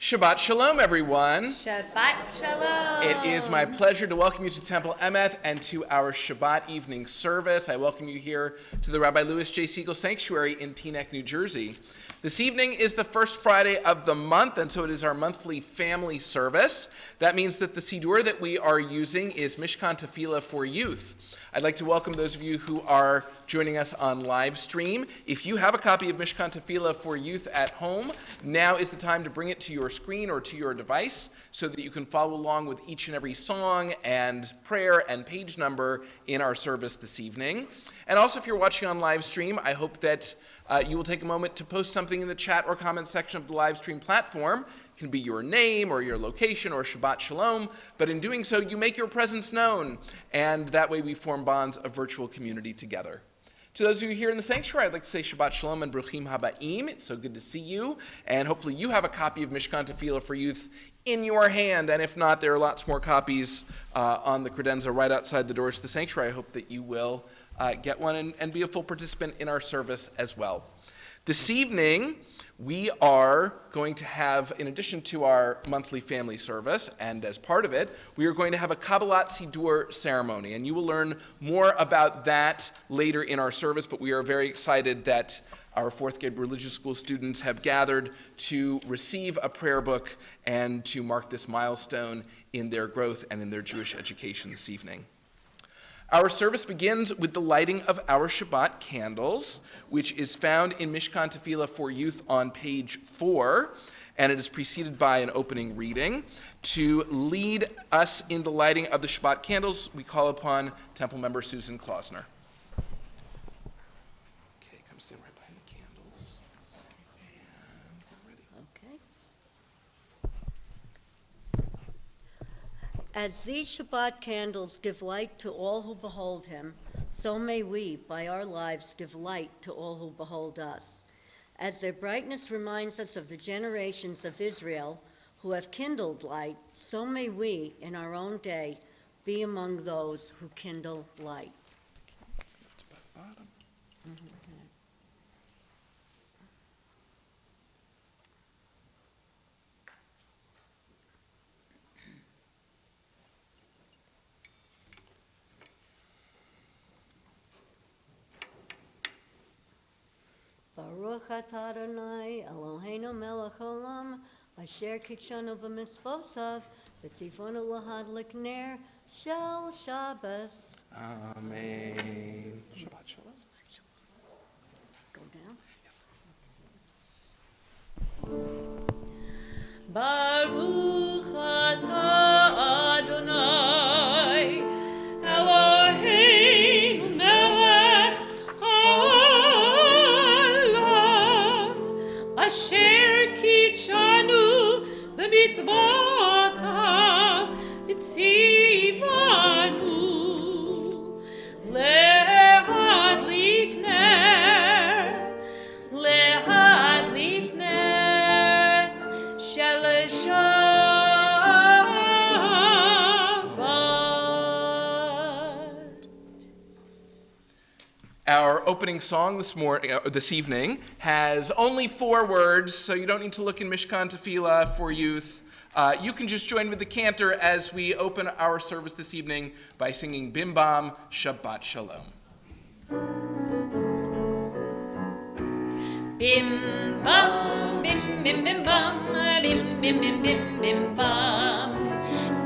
Shabbat Shalom, everyone. Shabbat Shalom. It is my pleasure to welcome you to Temple Emeth and to our Shabbat Evening Service. I welcome you here to the Rabbi Louis J. Siegel Sanctuary in Teaneck, New Jersey. This evening is the first Friday of the month, and so it is our monthly family service. That means that the Siddur that we are using is Mishkan Tefillah for Youth. I'd like to welcome those of you who are joining us on live stream. If you have a copy of Mishkan Tefillah for Youth at home, now is the time to bring it to your screen or to your device so that you can follow along with each and every song and prayer and page number in our service this evening. And also, if you're watching on live stream, I hope that you will take a moment to post something in the chat or comment section of the live stream platform. It can be your name or your location or Shabbat Shalom, but in doing so, you make your presence known, and that way we form bonds of virtual community together. To those of you here in the sanctuary, I'd like to say Shabbat Shalom and Bruchim Habaim. It's so good to see you, and hopefully you have a copy of Mishkan Tefillah for Youth in your hand, and if not, there are lots more copies on the credenza right outside the doors to the sanctuary. I hope that you will get one and be a full participant in our service as well. This evening, we are going to have, in addition to our monthly family service, and as part of it, we are going to have a Kabbalat Sidur ceremony. And you will learn more about that later in our service, but we are very excited that our fourth grade religious school students have gathered to receive a prayer book and to mark this milestone in their growth and in their Jewish education this evening. Our service begins with the lighting of our Shabbat candles, which is found in Mishkan Tefillah for Youth on page 4, and it is preceded by an opening reading. To lead us in the lighting of the Shabbat candles, we call upon Temple member Susan Klausner. Okay, come stand right behind the candles. And we're ready. Okay. As these Shabbat candles give light to all who behold him, so may we, by our lives, give light to all who behold us. As their brightness reminds us of the generations of Israel who have kindled light, so may we, in our own day, be among those who kindle light. Baruch atah Adonai Eloheinu melech olam asher kitshanu b'mitzvosav v'tzivonu lahadlik ner shel Shabbos. Amen. Shabbat shalom. Go down. Yes. Baruch atah Adonai Eloheinu melech haolam asher kitshanu b'mitzvotav v'tzivanu lehadlik ner shel Shabbat. Our opening song this evening has only 4 words, so you don't need to look in Mishkan Tefillah for youth. You can just join with the cantor as we open our service this evening by singing Bim Bam Shabbat Shalom. Bim bam, bim bim bim bam, bim bim bim bim bim bam,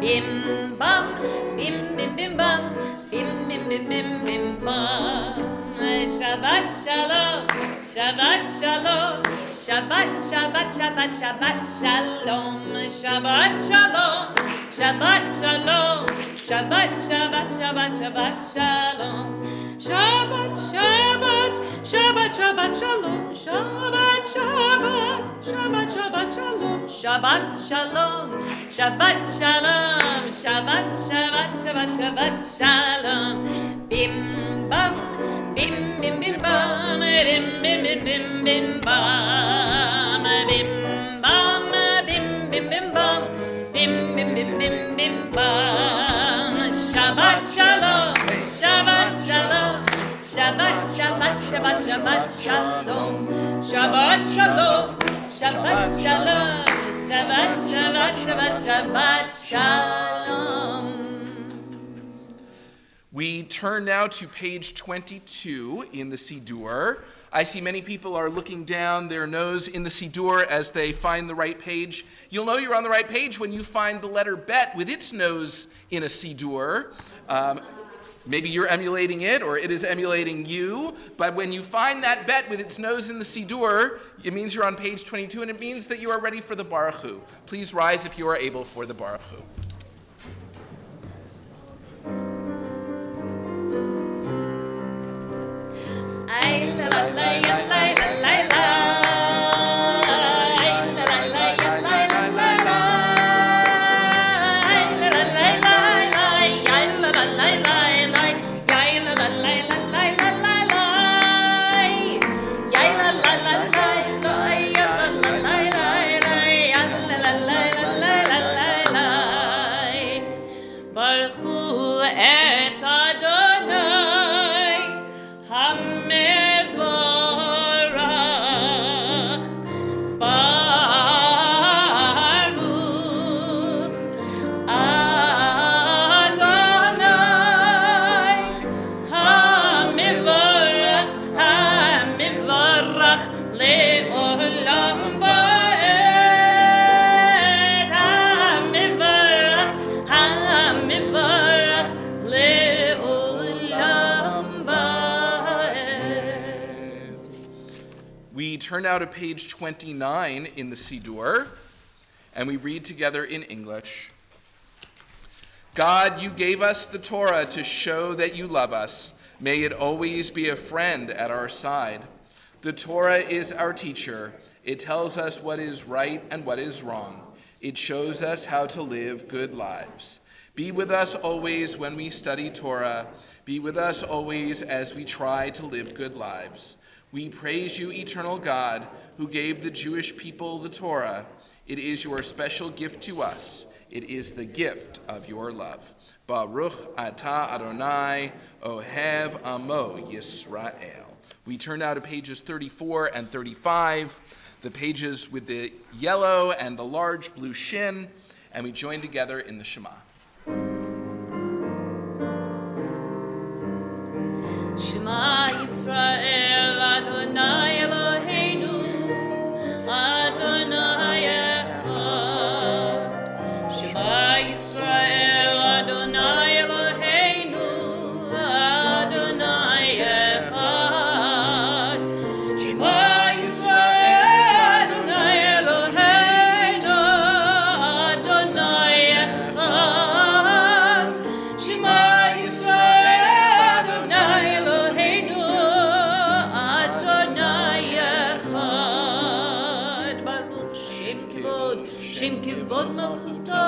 bim bam, bim bim bim bam, bim bim bim bim bim bam. Shabbat shalom, Shabbat shalom, Shabbat Shabbat Shabbat Shabbat shalom, Shabbat shalom, Shabbat shalom, Shabbat Shabbat Shabbat Shabbat shalom, Shabbat Shabbat Shabbat Shabbat shalom, Shabbat Shabbat Shabbat Shabbat shalom, Shabbat shalom, Shabbat shalom, Shabbat Shabbat Shabbat Shabbat shalom, bim bam, bim bim bim bam, bim bim bim bim bim bam, bim bam, bim bim bim bam, bim bim bim bim bim bam, Shabbat shalom, Shabbat shalom. Shabbat, Shabbat, Shabbat, Shabbat, Shalom. Shabbat, Shalom. Shabbat, Shalom. Shabbat, Shabbat, Shabbat, Shabbat, Shalom. We turn now to page 22 in the Sidur. I see many people are looking down their nose in the Sidur as they find the right page. You'll know you're on the right page when you find the letter Bet with its nose in a Sidur. Maybe you're emulating it, or it is emulating you, but when you find that Bet with its nose in the Sidur, it means you're on page 22, and it means that you are ready for the Baruch Hu. Please rise if you are able for the Baruch Hu. Ay la la la la la la la. Ay la la la la la la la. Ay la la la la la. Ay la la la la. Et Adonai, Hamevorach. turn now to page 29 in the Siddur, and we read together in English. God, you gave us the Torah to show that you love us. May it always be a friend at our side. The Torah is our teacher. It tells us what is right and what is wrong. It shows us how to live good lives. Be with us always when we study Torah. Be with us always as we try to live good lives. We praise you, eternal God, who gave the Jewish people the Torah. It is your special gift to us. It is the gift of your love. Baruch atah Adonai, Ohev Amo Yisrael. We turn now to pages 34 and 35, the pages with the yellow and the large blue shin, and we join together in the Shema. Shema Yisrael, Adonai Eloheinu, Adonai Echad. Shema Yisrael, Adonai Eloheinu, Adonai Echad. Shema Yisrael, Adonai Eloheinu, Adonai Echad. Shema Yisrael, Adonai Eloheinu, Adonai Echad. Baruch Shem Kivod Malchuto,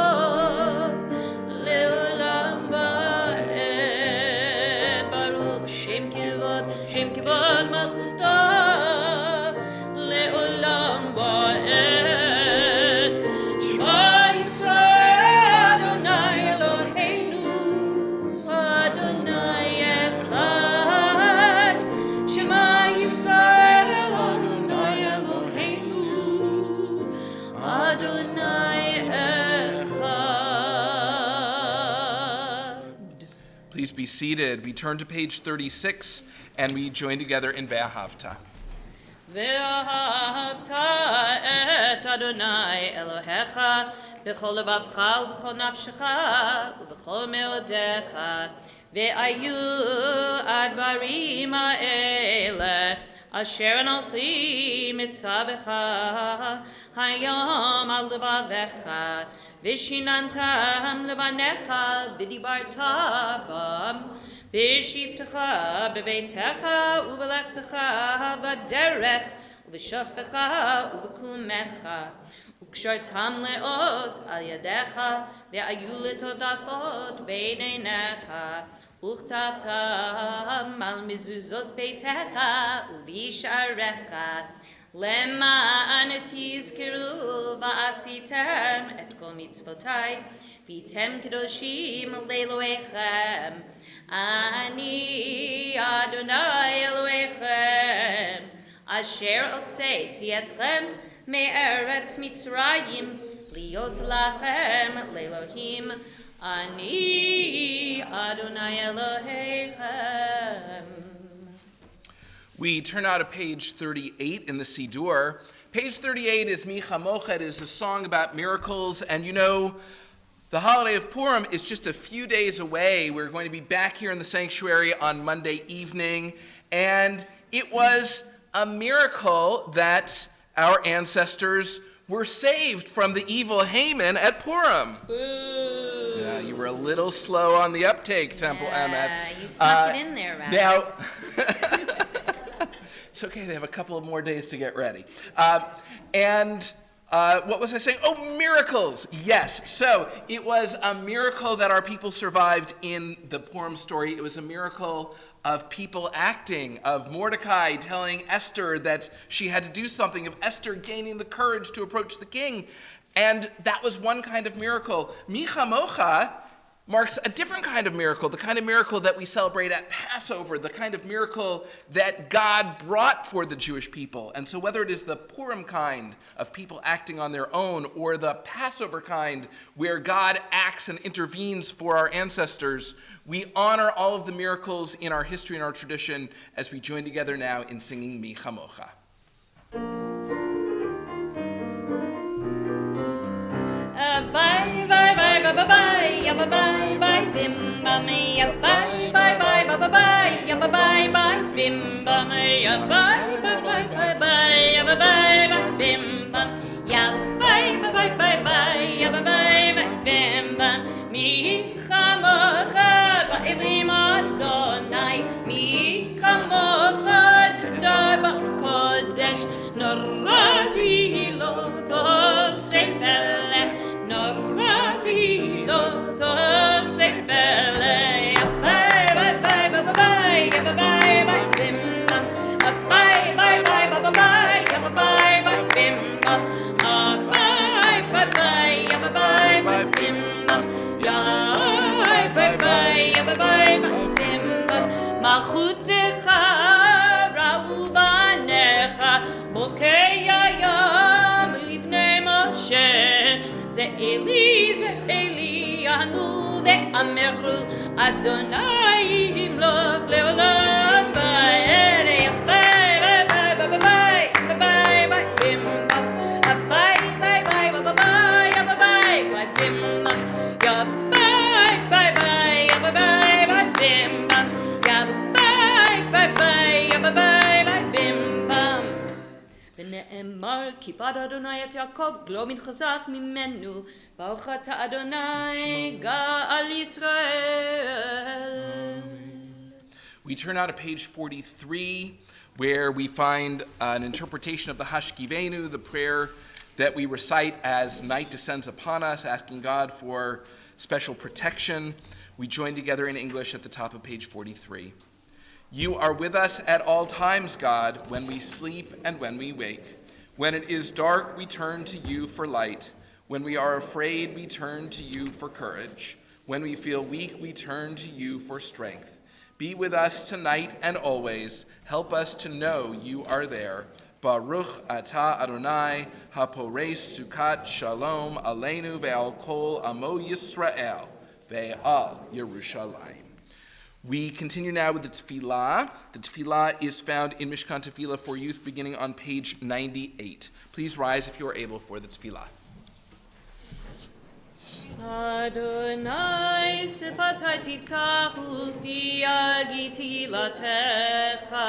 Leolam Va'ed. Baruch Shem Kivod Malchuto, Leolam Va'ed. Shema Yisrael, Adonai Eloheinu, Adonai Echad. Shema Yisrael, Adonai Eloheinu, Adonai Echad. Please be seated. We turn to page 36, and we join together in Ve'ahavta. ואהבת את אדוני אלוהיך בכל לבבך ובכל נפשך ובכל מאודיך, והיו הדברים האלה אשר אנוכי מצווך היום על לבביך, ושיננתם לבניך ודיברת בם בשבתך בביתך ובלכתך בדרך ובשוכבך ובקומך, וקשרתם מאוד על ידיך והיו לטוטפות בין עיניך, וכתבתם על מזוזות ביתך ובשעריך, למען תזכרו ועשיתם את כל מצוותיי והייתם קדושים לאלוהיכם. אני אדוני אלוהיכם אשר הוצאתי אתכם מארץ מצרים להיות לכם לאלוהים. אני אדוני אלוהיכם. We turn now to page 38 in the Siddur. Page 38 is Mi Chamocha. It is a song about miracles, and you know, the holiday of Purim is just a few days away. We're going to be back here in the sanctuary on Monday evening, and it was a miracle that our ancestors were saved from the evil Haman at Purim. Ooh. Yeah, you were a little slow on the uptake, Temple Emeth. You snuck it in there, Rabbi. Now, it's okay, they have a couple of more days to get ready. What was I saying? Oh, miracles! Yes. So it was a miracle that our people survived in the Purim story. It was a miracle of people acting, of Mordecai telling Esther that she had to do something, of Esther gaining the courage to approach the king. And that was one kind of miracle. Mi Chamocha marks a different kind of miracle, the kind of miracle that we celebrate at Passover, the kind of miracle that God brought for the Jewish people. And so whether it is the Purim kind of people acting on their own or the Passover kind where God acts and intervenes for our ancestors, we honor all of the miracles in our history and our tradition as we join together now in singing Mi Chamocha. Bye bye bye bye bye bye bye bye bim bam ya bye bye bye bye bye ya bye bye bim bam ya bye bye bye bye bye lo to sefele norati lo to sefele bye bye bye bye bye bye bye bye bim bam bye bye bye bye bye bye bye bye bim bam bye bye bye bye bye bye bim bam ya bye bye bye bye bye bim bam malchutecha בוקי הים לפני משה זה אלי ענו ואמרו אדוני ימלוך לעולם ביי ביי ביי ביי ביי ביי ביי ביי ביי ביי ביי ביי ביי ביי ביי bim ya bye bye bye ya bye bye bye bim bam ya bye bye bye ya bye bye bye bim bam ונאמר כיפת אדוני את יעקב גלומין חזק ממנו ברוך אתה אדוני גאל ישראל. We turn now to page 43 where we find an interpretation of the Hashkivenu, the prayer that we recite as night descends upon us, asking God for special protection. We join together in English at the top of page 43. You are with us at all times, God, when we sleep and when we wake. When it is dark, we turn to you for light. When we are afraid, we turn to you for courage. When we feel weak, we turn to you for strength. Be with us tonight and always. Help us to know you are there. Baruch atah Adonai, haporeis sukat shalom aleinu ve'al kol amo Yisrael ve'al Yerushalayim. We continue now with the Tefillah. The Tefillah is found in Mishkan Tefillah for Youth beginning on page 98. Please rise if you are able for the Tefillah. Adonai sifatai tiftachu fi agiti latecha.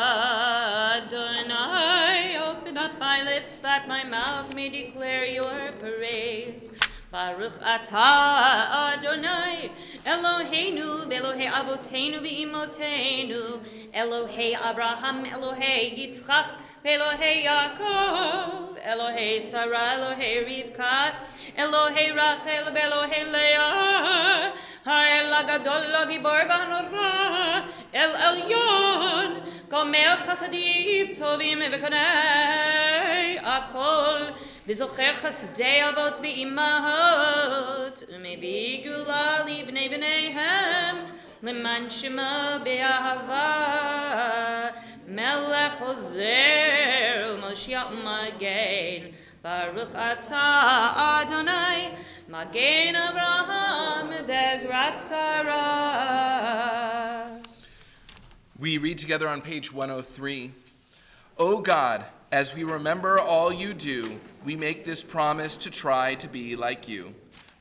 Adonai, open up my lips that my mouth may declare your praise. Baruch atah Adonai Eloheinu v'Elohei Avoteinu v'Imotenu Elohei Abraham Elohei Yitzchak v'Elohei Yaakov Elohei Sarah Elohei Rivka Elohei Rachel v'Elohei Leah Ha'el HaGadol HaGibor v'Hanora El Elyon Gomel Chasadim Tovim v'Konei Akol וזוכר חסדי אבות ואימהות ומביא גאולה לבני בניהם למען שמו באהבה מלך עוזר ומושיע ומגן ברוך אתה אדוני מגן אברהם ועזרת שרה. We read together on page 103. O God, as we remember all you do, we make this promise to try to be like you.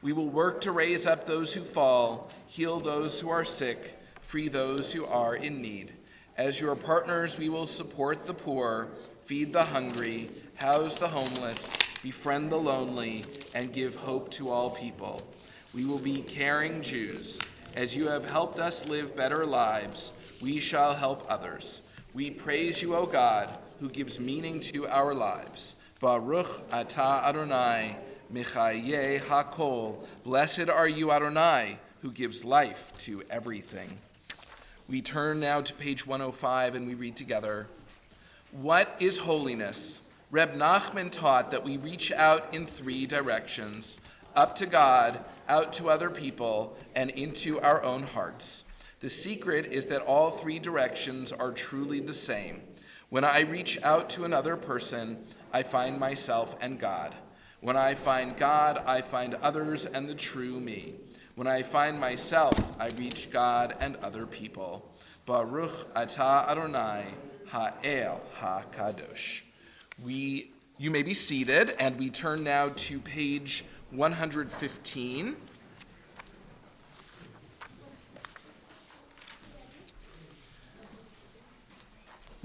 We will work to raise up those who fall, heal those who are sick, free those who are in need. As your partners, we will support the poor, feed the hungry, house the homeless, befriend the lonely, and give hope to all people. We will be caring Jews. As you have helped us live better lives, we shall help others. We praise you, O God, who gives meaning to our lives. Baruch atah Adonai, Michayeh Hakol. Blessed are you, Adonai, who gives life to everything. We turn now to page 105 and we read together. What is holiness? Reb Nachman taught that we reach out in three directions: up to God, out to other people, and into our own hearts. The secret is that all three directions are truly the same. When I reach out to another person, I find myself and God. When I find God, I find others and the true me. When I find myself, I reach God and other people. Baruch atah Adonai ha'el ha'kadosh. You may be seated, and we turn now to page 115.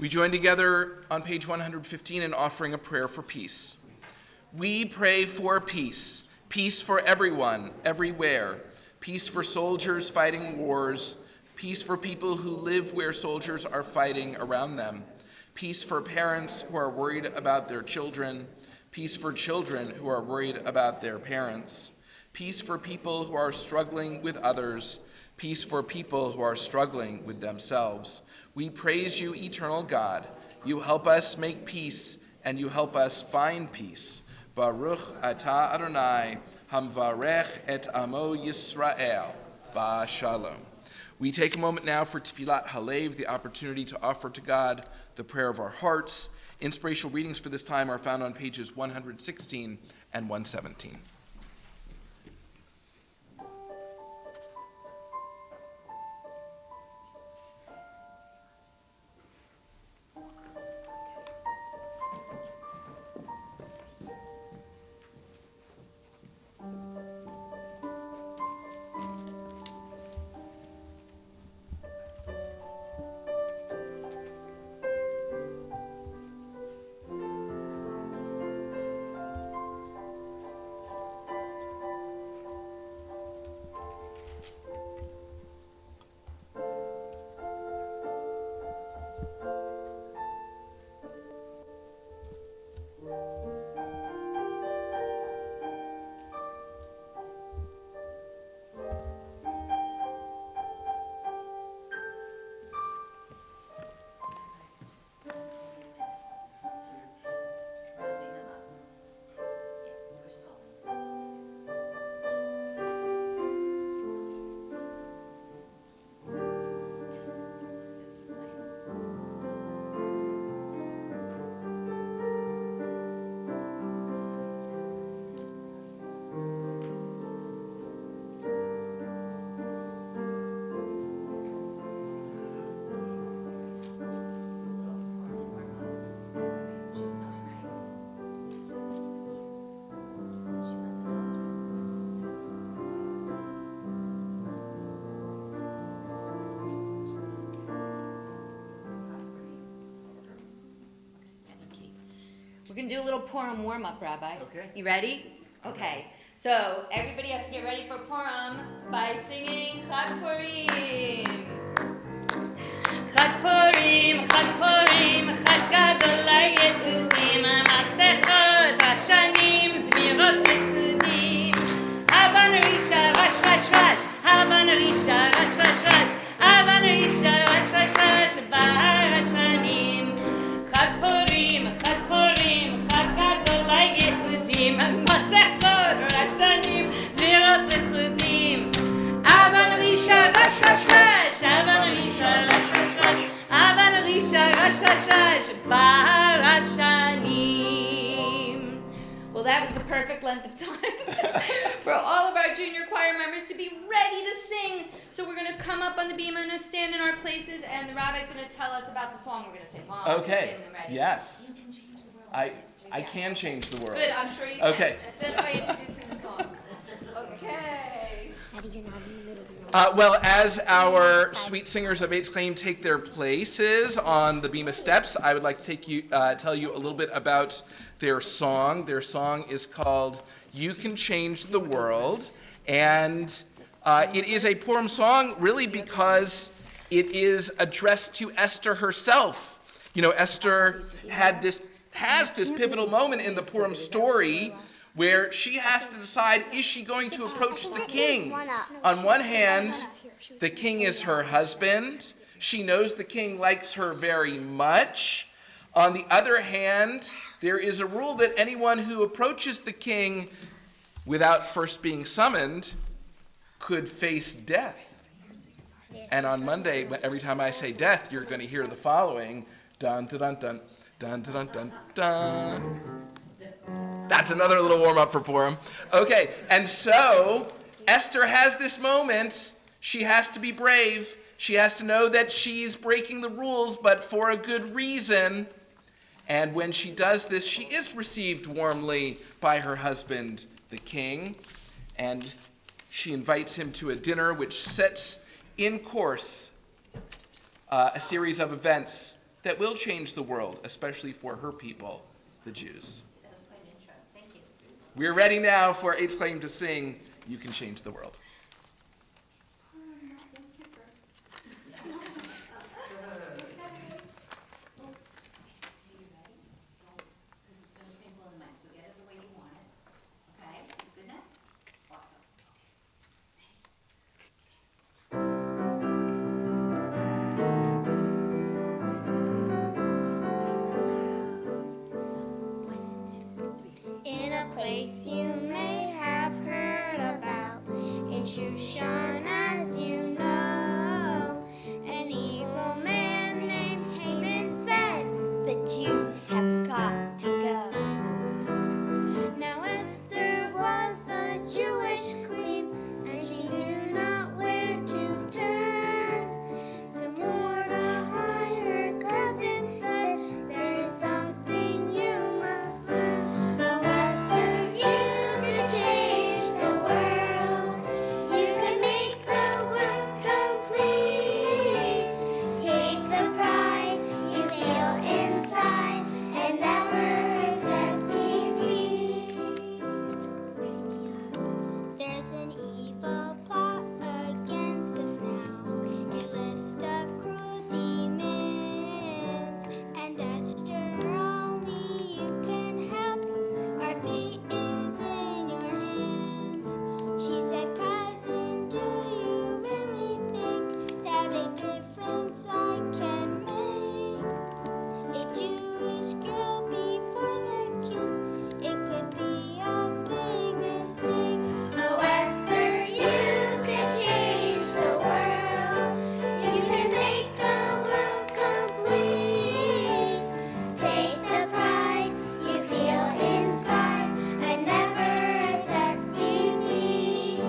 We join together on page 115 in offering a prayer for peace. We pray for peace, peace for everyone, everywhere, peace for soldiers fighting wars, peace for people who live where soldiers are fighting around them, peace for parents who are worried about their children, Peace for children who are worried about their parents. Peace for people who are struggling with others. Peace for people who are struggling with themselves. We praise you, eternal God. You help us make peace, and you help us find peace. Baruch atah Adonai, hamvarech et amo Yisrael. Ba shalom. We take a moment now for Tefillat Halev, the opportunity to offer to God the prayer of our hearts. Inspirational readings for this time are found on pages 116 and 117. We're going to do a little Purim warm-up, Rabbi. Okay. You ready? Okay. So everybody has to get ready for Purim by singing Chag Purim. Chag Purim, Chag Purim, Chag Gadol LaYehudim, Masechot Rashanim, Zmirot Rikudim. Havan Risha, Rash, Rash, Rash. Havan Risha, Rash, Rash, Rash. Havan Risha, Rash, Rash, Rash. Bahar Rashanim. Chag Purim, Chag Purim, Chag Gadol LaYehudim, Masechot Rashanim, Zmirot Rikudim. Havan Risha, Rash, Rash, Rash. Havan Risha, Rash, Rash, Rash. Havan Risha, Rash, Rash, Rash. Bahar Rashanim. Well, that was the perfect length of time for all of our junior choir members to be ready to sing. So we're going to come up on the bima and stand in our places, and the rabbi's going to tell us about the song we're going to sing. Mom, Okay. ready. Yes. You can change the world. I can change the world. Good, I'm sure you can. Okay. Just by introducing the song. Okay. Well, as our sweet singers of Eitz Chaim take their places on the Bema steps, I would like to tell you a little bit about their song. Their song is called "You Can Change the World," and it is a Purim song really because it is addressed to Esther herself. You know, Esther has this pivotal moment in the Purim story where she has to decide, is she going to approach the king? On one hand, the king is her husband. She knows the king likes her very much. On the other hand, there is a rule that anyone who approaches the king without first being summoned could face death. And on Monday, every time I say death, you're going to hear the following: dun dun dun dun dun dun dun dun. That's another little warm-up for Purim. Okay, and so Esther has this moment. She has to be brave. She has to know that she's breaking the rules, but for a good reason. And when she does this, she is received warmly by her husband, the king. And she invites him to a dinner which sets in course a series of events that will change the world, especially for her people, the Jews. We're ready now for Eitz Chaim to sing "You Can Change the World." Because it's going to twinkle in the mic, so get it. place you may have heard about. In Shushan, as you know, an evil man named Haman said, the Jews have got to go. Now Esther was the Jewish queen, and she knew not where to turn. To Mordecai, her cousin, said, there is something you must learn. Oh, Esther, you could change the world. You can make the world complete. Take the pride you feel inside and never accept defeat. There's an evil plot against us now, a list of cruel demons, and Esther, only you can help. Our fate is in your hands. She said, cousin, do you really think that a difference I can make? A Jewish girl before the king, it could be a big mistake. Oh, Esther, you can change the world. You can make the world complete. Take the pride you feel inside and never accept defeat.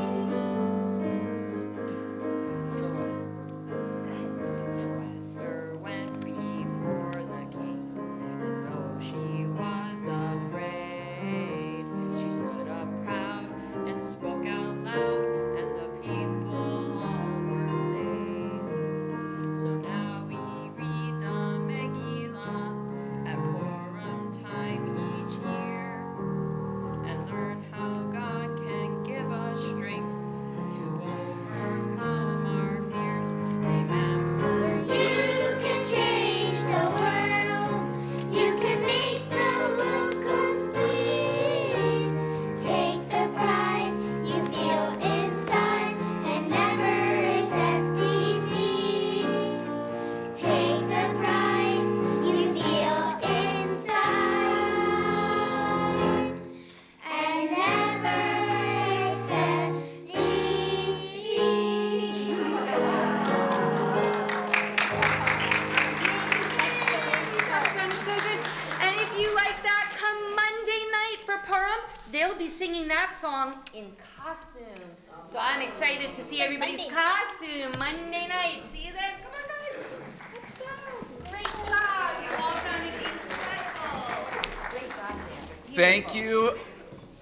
So Esther went before the king, and though she was afraid, she stood up proud and spoke out loud, and the people all were saved. So now we read the Megillah at Purim time each year, and learn how God can give us strength to overcome our fears. Amen. You can change the world. You can make the world complete. Take the pride you feel inside and never accept defeat. Take the pride you feel inside and never accept defeat. That sounded so good. And if you like that, come Monday night for Purim, they'll be singing that song in costume. So I'm excited to see everybody's costume Monday night. See you then. Come on, guys. Let's go. Great job. You all sounded incredible. Great job, Sandra. Thank you.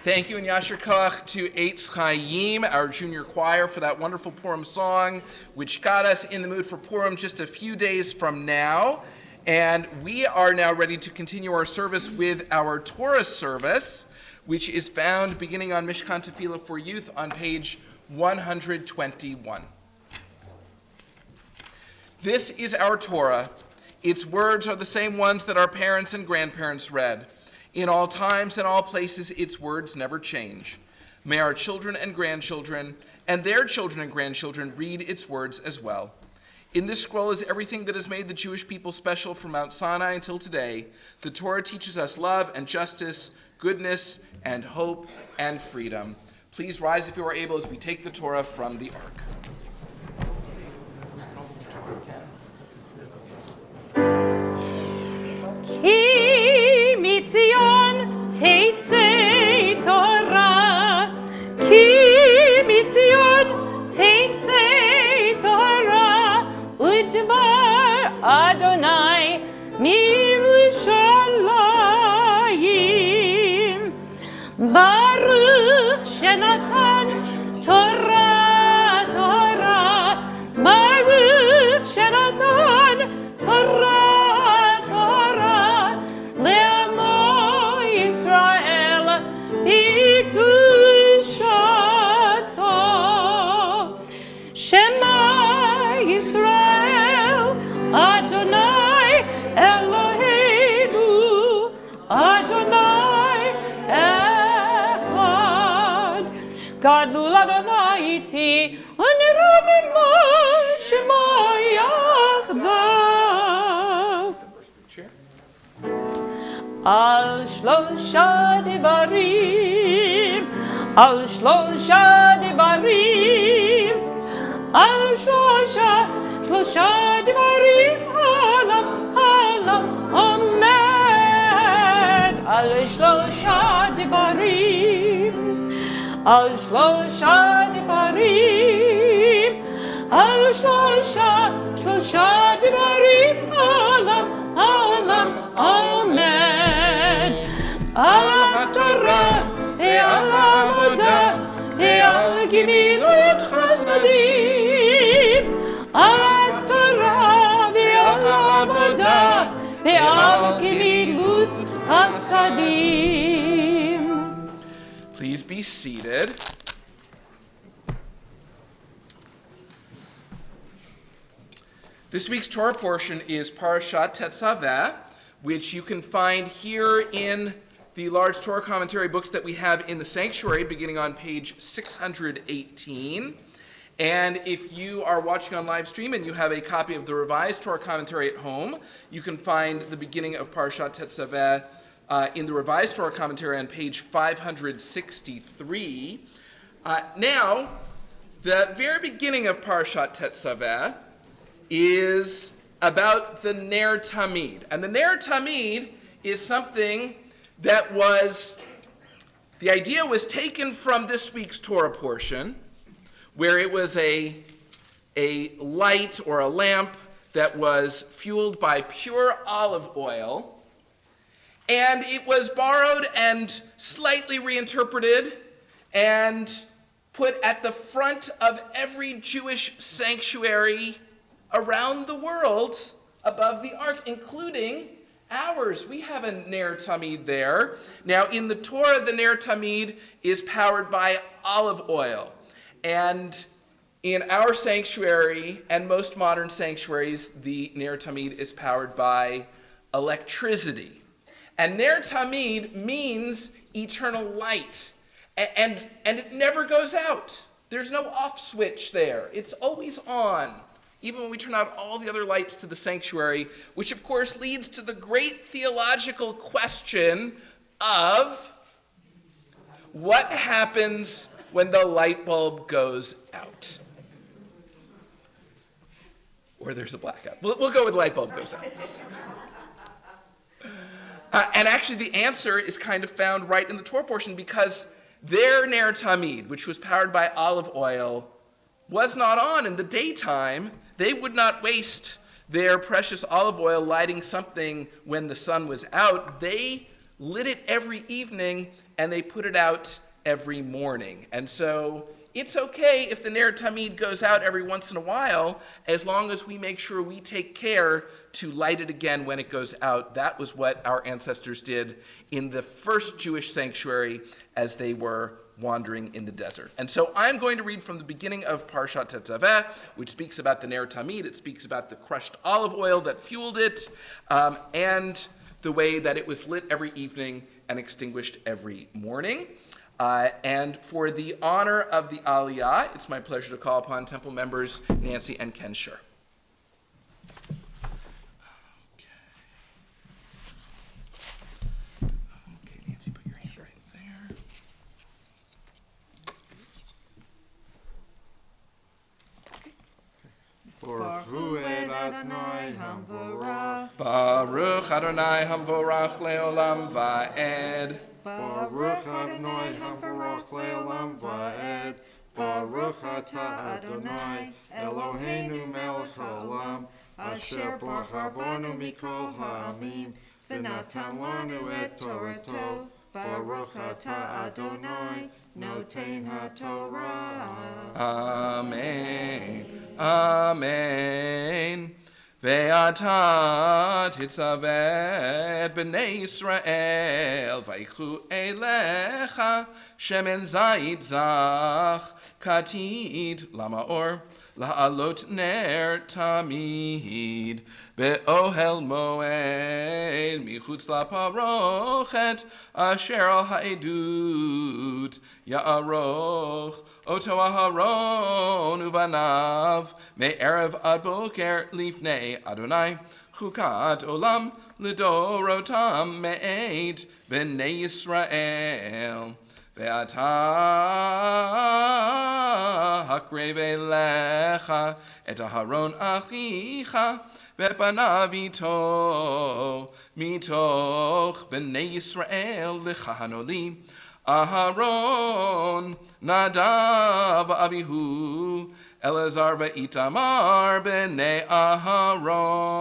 Thank you, and Yasher Koach to Eitz Chaim, our junior choir, for that wonderful Purim song, which got us in the mood for Purim just a few days from now. And we are now ready to continue our service with our Torah service, which is found beginning on Mishkan Tefillah for Youth on page 121. This is our Torah. Its words are the same ones that our parents and grandparents read. In all times and all places, its words never change. May our children and grandchildren and their children and grandchildren read its words as well. In this scroll is everything that has made the Jewish people special from Mount Sinai until today. The Torah teaches us love and justice, goodness and hope and freedom. Please rise if you are able as we take the Torah from the Ark. Ki mitzion teitzei Torah, ki mitzion teitzei Torah, udvar Adonai mirushalayim. Baruch shenatan Torah, Torah, Baruch shenatan Torah. Shema Yisrael, Adonai Eloheinu, Adonai Echad. Gadol Adonai iti, Anira mimo Shema Yachdav. Al shlosha devarim על שלושה דברים, על שלושה דברים, עולם עומד, על שלושה דברים, על שלושה דברים, על שלושה דברים, עולם עומד, על התורה ועל העבודה ועל גמילות חסדים, על התורה ועל העבודה ועל גמילות חסדים. Please be seated. This week's Torah portion is Parashat Tetzaveh, which you can find here in the large Torah commentary books that we have in the sanctuary, beginning on page 618. And if you are watching on live stream and you have a copy of the revised Torah commentary at home, you can find the beginning of Parashat Tetzaveh in the revised Torah commentary on page 563. Now, the very beginning of Parashat Tetzaveh is about the Ner Tamid. And the Ner Tamid is something that the idea was taken from this week's Torah portion, where it was a light or a lamp that was fueled by pure olive oil, and it was borrowed and slightly reinterpreted and put at the front of every Jewish sanctuary around the world above the ark, including ours. We have a Ner Tamid there. Now, in the Torah, the Ner Tamid is powered by olive oil. And in our sanctuary and most modern sanctuaries, the Ner Tamid is powered by electricity. And Ner Tamid means eternal light. And it never goes out. There's no off switch there. It's always on, even when we turn out all the other lights to the sanctuary, which of course leads to the great theological question of what happens when the light bulb goes out. Or there's a blackout. We'll go with light bulb goes out. And actually the answer is kind of found right in the Torah portion, because their Ner Tamid, which was powered by olive oil, was not on in the daytime. They would not waste their precious olive oil lighting something when the sun was out. They lit it every evening, and they put it out every morning. And so it's okay if the Ner Tamid goes out every once in a while, as long as we make sure we take care to light it again when it goes out. That was what our ancestors did in the first Jewish sanctuary as they were wandering in the desert. And so I'm going to read from the beginning of Parashat Tetzaveh, which speaks about the Ner Tamid. It speaks about the crushed olive oil that fueled it, and the way that it was lit every evening and extinguished every morning. And for the honor of the Aliyah, it's my pleasure to call upon Temple members Nancy and Ken Schur. Okay, Nancy, put your hand right there. Baruch Adonai Hamvorach Leolam Va'ed. Baruch Adonai Hamvorach Leolam Va'ed. Baruch Atah Adonai Eloheinu Melech Haolam, Asher bracha banu mikol ha'amim, v'natan lanu et Torato. Baruch Atah Adonai Noten HaTorah. Amen. Amen. Ve'ata titzaveh et b'nei Yisrael v'yichu elecha shemen zayit zach katid lamaor la'alot ner tamid be'ohel moed michutz la'parochet asher al ha'edut ya'aroch Oto Aharon uvanav me'erev ad boker lifnei Adonai chukat olam lidorotam me'ed b'nei Yisrael Ve'ata hakrei ve'lecha et Aharon achicha ve'panav ito mitoch b'nei Yisrael l'chahanoli Aharon Nadav Avihu Elazar ve'itamar b'nei Aharon.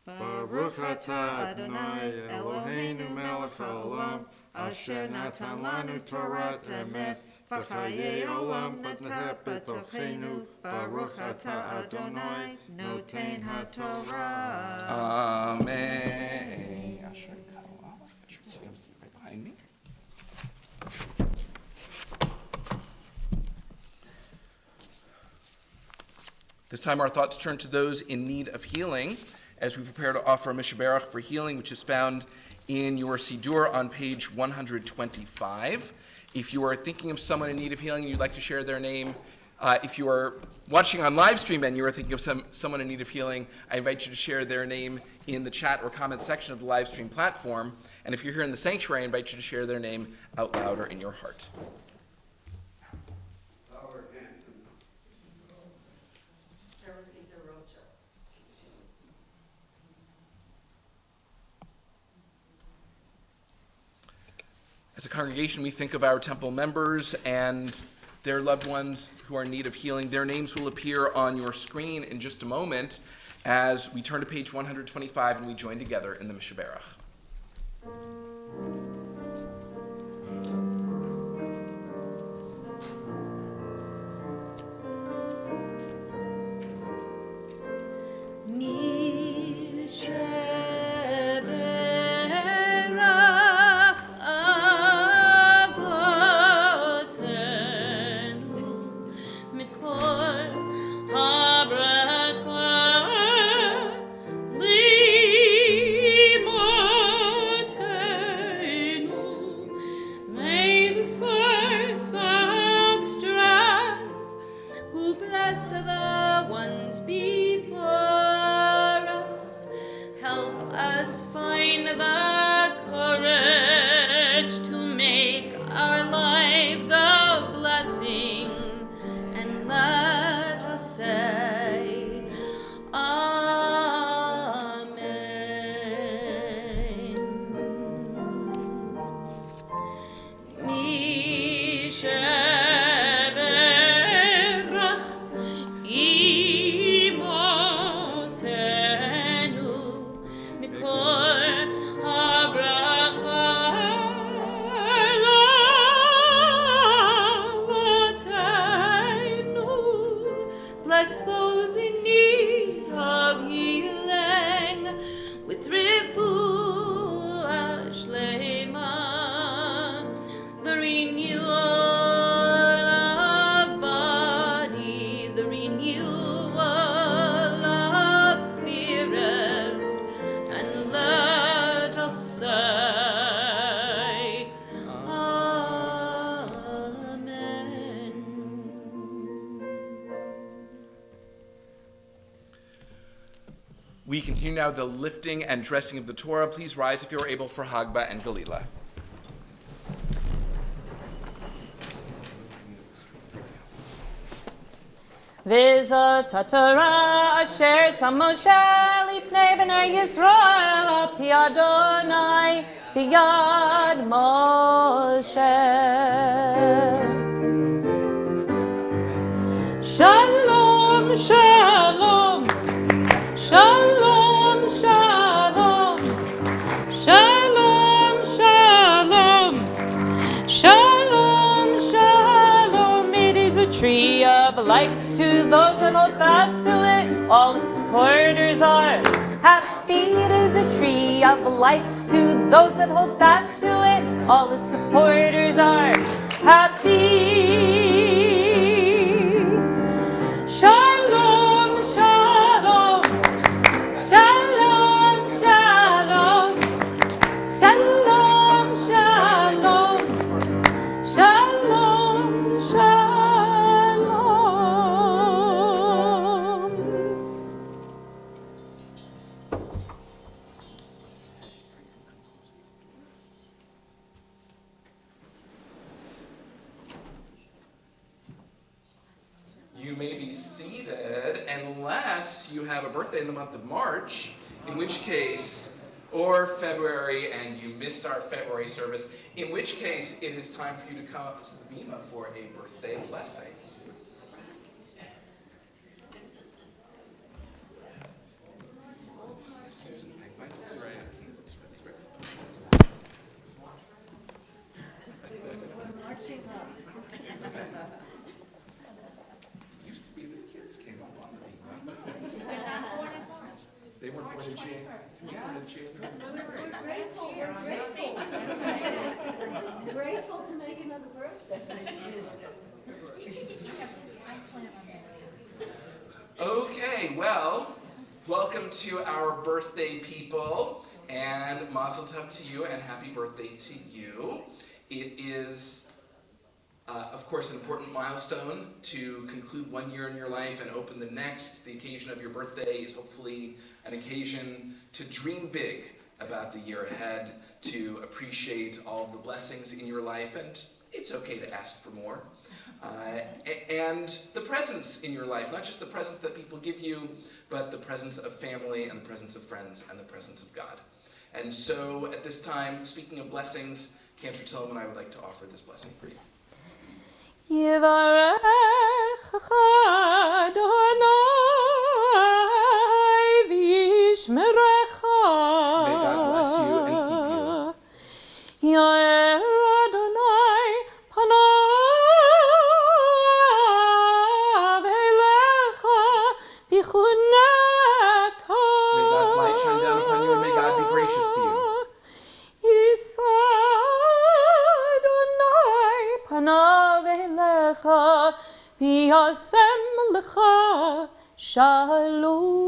Baruch atah Adonai Eloheinu melech haolam asher natan lanu Torah emet v'chayei olam neteh betochenu. Baruch atah Adonai noten haTorah. Amen. Asher Kallah. Asher, you have a seat right behind me. This time our thoughts turn to those in need of healing as we prepare to offer a Mishaberach for healing, which is found in your Siddur on page 125. If you are thinking of someone in need of healing and you'd like to share their name, if you are watching on live stream and you are thinking of someone in need of healing, I invite you to share their name in the chat or comment section of the live stream platform. And if you're here in the sanctuary, I invite you to share their name out loud or in your heart. As a congregation, we think of our temple members and their loved ones who are in need of healing. Their names will appear on your screen in just a moment as we turn to page 125 and we join together in the Mishaberach. We continue now the lifting and dressing of the Torah. Please rise if you are able for Hagba and Galila. V'zot haTorah asher sam Moshe lifnei b'nei Yisrael pi Adonai b'yad Moshe. Shalom, shalom, shalom, shalom, shalom, shalom, shalom, shalom. It is a tree of life to those that hold fast to it. All its supporters are happy. It is a tree of life to those that hold fast to it. All its supporters are happy. Shalom, shalom, shalom, shalom, shalom, shalom, shalom, shalom. be seated unless you have a birthday in the month of March, in which case, or February and you missed our February service, in which case it is time for you to come up to the bema for a birthday blessing. Susan, that's right. Used to be the kids came up on the bema. They weren't born in January. Grateful to make another birthday. Okay, well, welcome to our birthday people, and mazel tov to you, and happy birthday to you. It is, of course, an important milestone to conclude one year in your life and open the next. The occasion of your birthday is hopefully an occasion to dream big about the year ahead, to appreciate all of the blessings in your life, and it's okay to ask for more. And the presence in your life, not just the presence that people give you, but the presence of family and the presence of friends and the presence of God. And so at this time, speaking of blessings, Cantor Tillman, I would like to offer this blessing for you. Yivarechecha Adonai v'yishmerecha. May God bless you and keep you. Yair Adonai panav elecha v'chuneka. May God's light shine down upon you, and may God be gracious to you. Yisa Adonai panav elecha v'yasem lecha shalom.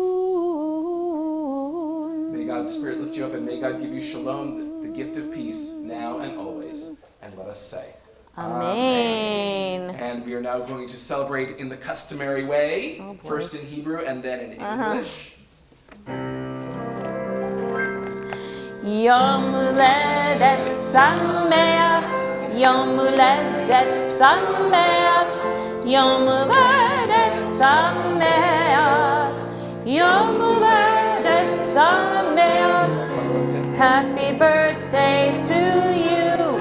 May God's Spirit lift you up, and may God give you shalom, the gift of peace, now and always. And let us say, Amen. And we are now going to celebrate in the customary way, Oh, boy. first in Hebrew and then in English. Yom Uledet Sameach, Yom Uledet Sameach, Yom Uledet Sameach, Yom Uledet Sameach. Happy birthday to you,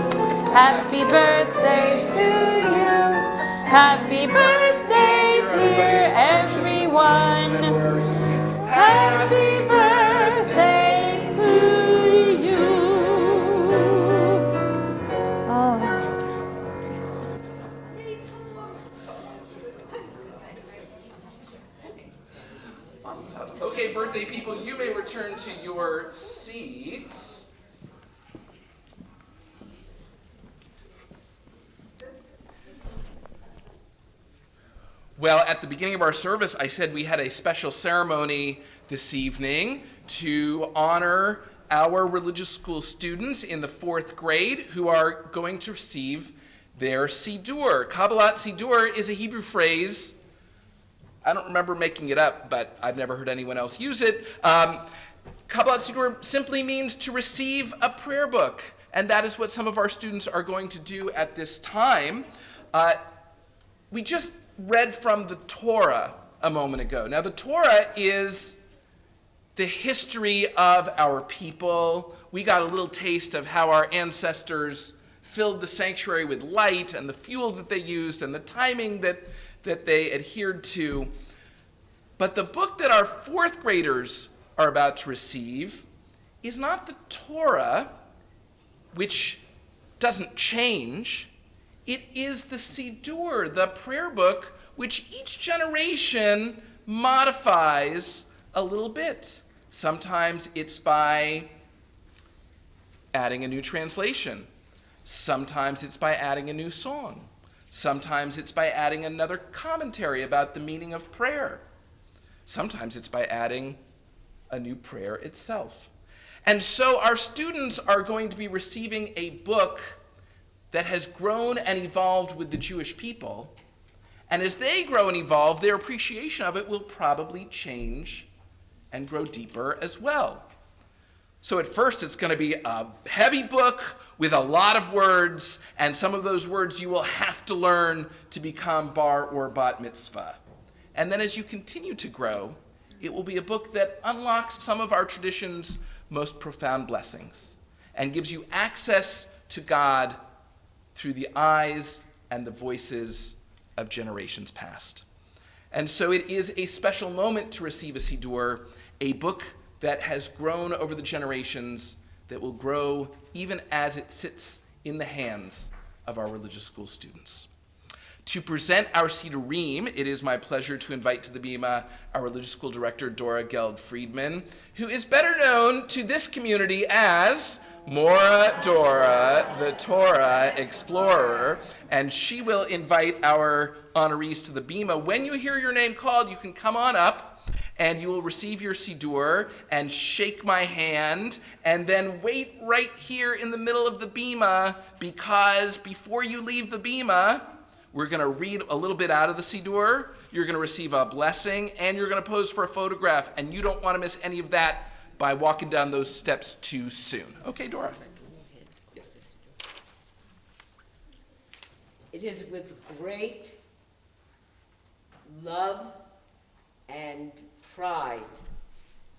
happy birthday to you, happy birthday dear everyone, happy birthday to you. Oh. Okay, birthday people, you may return to your seats. Well, at the beginning of our service, I said we had a special ceremony this evening to honor our religious school students in the 4th grade who are going to receive their Sidur. Kabbalat Sidur is a Hebrew phrase. I don't remember making it up, but I've never heard anyone else use it. Kabbalat Sidur simply means to receive a prayer book, and that is what some of our students are going to do at this time. We just read from the Torah a moment ago. Now, the Torah is the history of our people. We got a little taste of how our ancestors filled the sanctuary with light and the fuel that they used and the timing that they adhered to. But the book that our 4th graders are about to receive is not the Torah, which doesn't change. It is the Sidur, the prayer book, which each generation modifies a little bit. Sometimes it's by adding a new translation. Sometimes it's by adding a new song. Sometimes it's by adding another commentary about the meaning of prayer. Sometimes it's by adding a new prayer itself. And so our students are going to be receiving a book that has grown and evolved with the Jewish people. And as they grow and evolve, their appreciation of it will probably change and grow deeper as well. So at first it's going to be a heavy book with a lot of words, and some of those words you will have to learn to become bar or bat mitzvah. And then as you continue to grow, it will be a book that unlocks some of our tradition's most profound blessings and gives you access to God through the eyes and the voices of generations past. And so it is a special moment to receive a Siddur, a book that has grown over the generations, that will grow even as it sits in the hands of our religious school students. To present our Siddurim, it is my pleasure to invite to the bima our religious school director, Dora Geld-Friedman, who is better known to this community as Mora Dora, the Torah Explorer, and she will invite our honorees to the bima. When you hear your name called, you can come on up, and you will receive your Siddur and shake my hand, and then wait right here in the middle of the bima, because before you leave the bima, we're going to read a little bit out of the Siddur, you're going to receive a blessing, and you're going to pose for a photograph, and you don't want to miss any of that by walking down those steps too soon. Okay, Dora? Yes. It is with great love and pride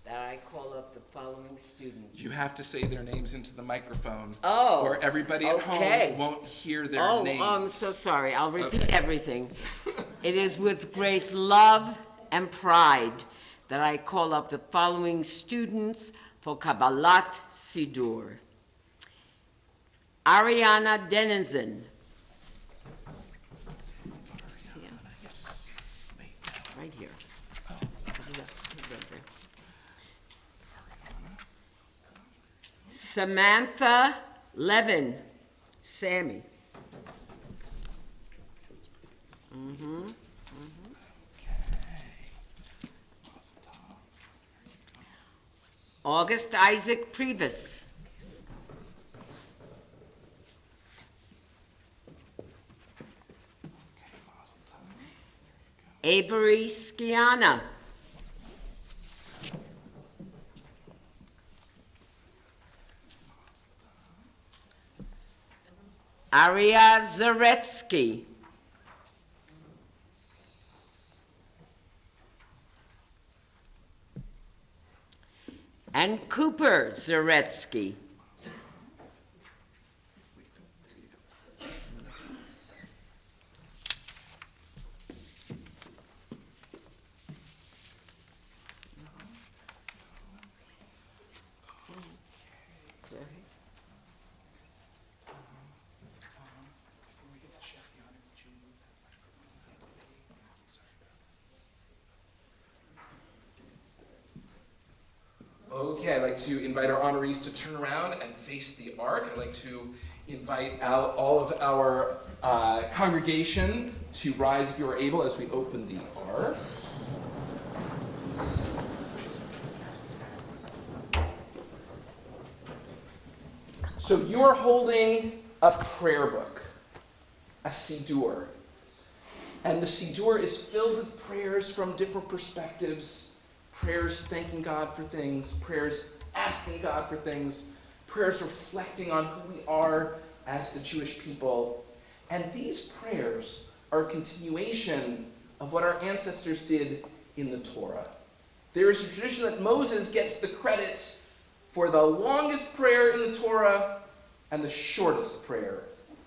that I call up the following students. You have to say their names into the microphone, Oh, or everybody at okay. home won't hear their names. Oh, I'm so sorry. I'll repeat Okay. everything. It is with great love and pride that I call up the following students for Kabbalat Siddur. Ariana Denizen. Yes. Wait. Right here. Samantha Levin. Sammy. August Isaac Previs. Avery Skiana. Aria Zaretsky. And Cooper Zaretsky. Okay, I'd like to invite our honorees to turn around and face the ark. I'd like to invite out all of our congregation to rise if you are able as we open the ark. So you are holding a prayer book, a Siddur. And the Siddur is filled with prayers from different perspectives. Prayers thanking God for things, prayers asking God for things, prayers reflecting on who we are as the Jewish people. And these prayers are a continuation of what our ancestors did in the Torah. There is a tradition that Moses gets the credit for the longest prayer in the Torah and the shortest prayer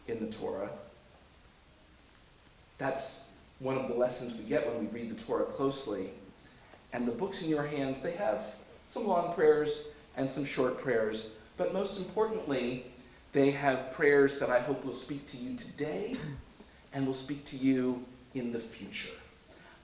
in the Torah. That's one of the lessons we get when we read the Torah closely. And the books in your hands, they have some long prayers and some short prayers. But most importantly, they have prayers that I hope will speak to you today and will speak to you in the future.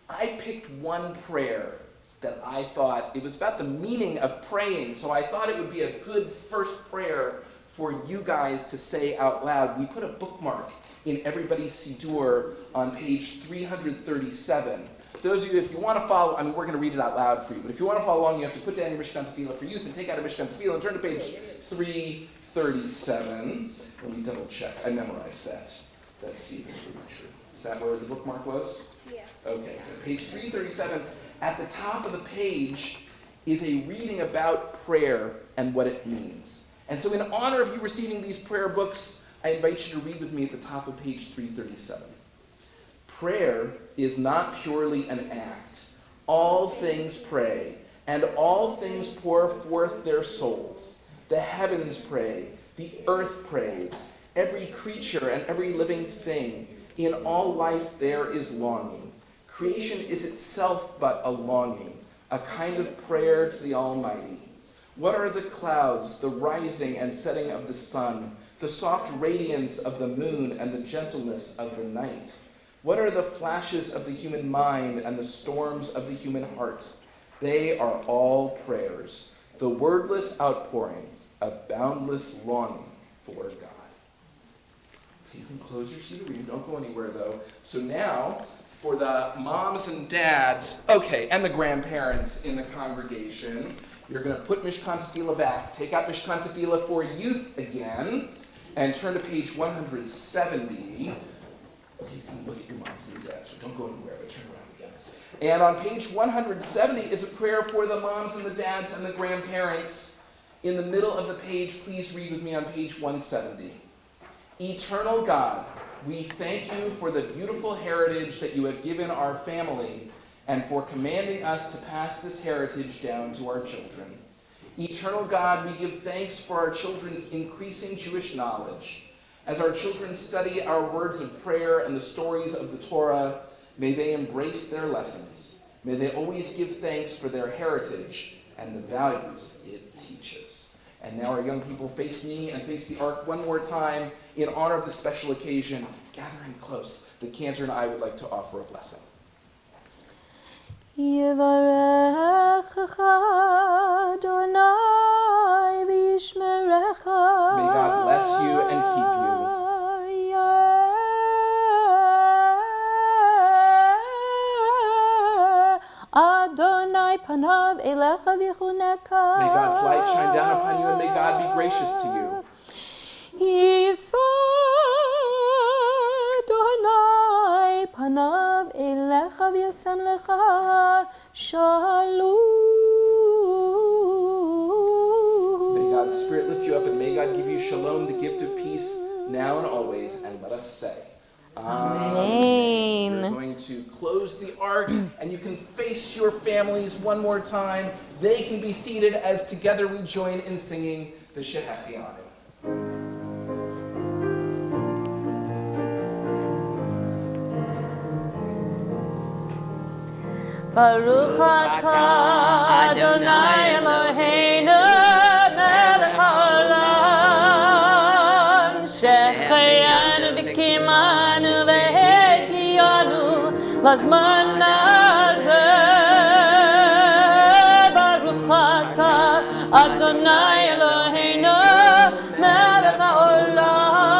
I picked one prayer that I thought, it was about the meaning of praying, so I thought it would be a good first prayer for you guys to say out loud. We put a bookmark in everybody's Siddur on page 337. Those of you, if you want to follow, I mean, we're going to read it out loud for you, but if you want to follow along, you have to put down your Mishkan Tefillah for youth and take out a Mishkan Tefillah and turn to page 337. Let me double check. I memorized that. Let's see if it's really true. Is that where the bookmark was? Yeah. Okay. Page 337. At the top of the page is a reading about prayer and what it means. And so in honor of you receiving these prayer books, I invite you to read with me at the top of page 337. Prayer is not purely an act. All things pray, and all things pour forth their souls. The heavens pray, the earth prays, every creature and every living thing. In all life there is longing. Creation is itself but a longing, a kind of prayer to the Almighty. What are the clouds, the rising and setting of the sun, the soft radiance of the moon and the gentleness of the night? What are the flashes of the human mind and the storms of the human heart? They are all prayers, the wordless outpouring of boundless longing for God. You can close your seat reading. Don't go anywhere, though. So now, for the moms and dads, okay, and the grandparents in the congregation, you're going to put Mishkan Tefillah back. Take out Mishkan Tefillah for youth again, and turn to page 170. Okay, you can look at your moms and your dads, so don't go anywhere, but turn around again. And on page 170 is a prayer for the moms and the dads and the grandparents. In the middle of the page, please read with me on page 170. Eternal God, we thank you for the beautiful heritage that you have given our family and for commanding us to pass this heritage down to our children. Eternal God, we give thanks for our children's increasing Jewish knowledge. As our children study our words of prayer and the stories of the Torah, may they embrace their lessons. May they always give thanks for their heritage and the values it teaches. And now our young people face me and face the ark one more time in honor of the special occasion. Gathering close, the cantor and I would like to offer a blessing. Yivarechecha Adonai v'yishmerecha. May God bless you and keep you. Adonai panav elecha v'chuneka. May God's light shine down upon you, and may God be gracious to you. Yisa Adonai panav elecha v'yasem lecha shalom. May God's Spirit lift you up, and may God give you shalom, the gift of peace, now and always. And let us say, Amen. We're going to close the ark, and you can face your families one more time. They can be seated as together we join in singing the Shehechianu. Baruch atah Adonai Eloheinu melech haolam shechianu v'kimanu v'hegiyanu lazman hazeh. Baruch atah Adonai Eloheinu melech haolam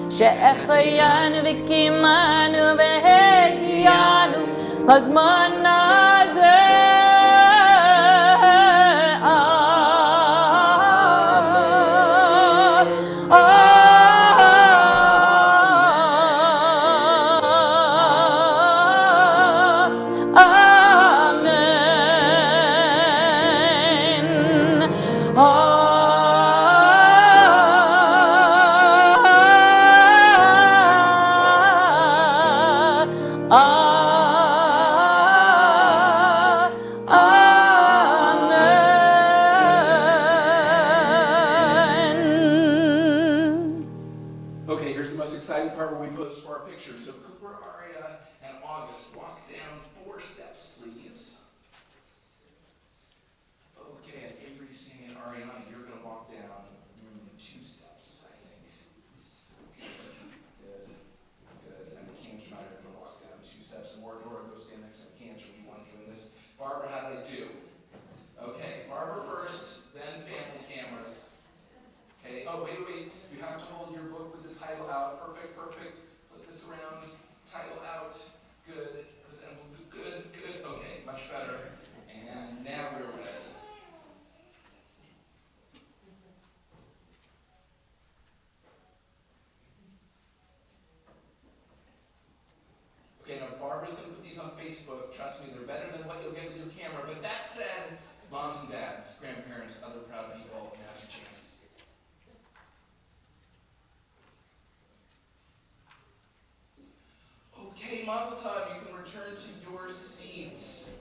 shechianu v'kimanu v'hegiyanu הזמן הזה. Barbara, how did I do? Okay, Barbara first, then family cameras. Okay, oh, wait. You have to hold your book with the title out. Perfect. Flip this around. Title out. Good. Good. Okay, much better. And now we're ready. Okay, now Barbara's going to put these on Facebook. Trust me, they're better than what you'll get with your camera. But that said, moms and dads, grandparents, other proud people, now's your chance. Mazel tov. You can return to your seats.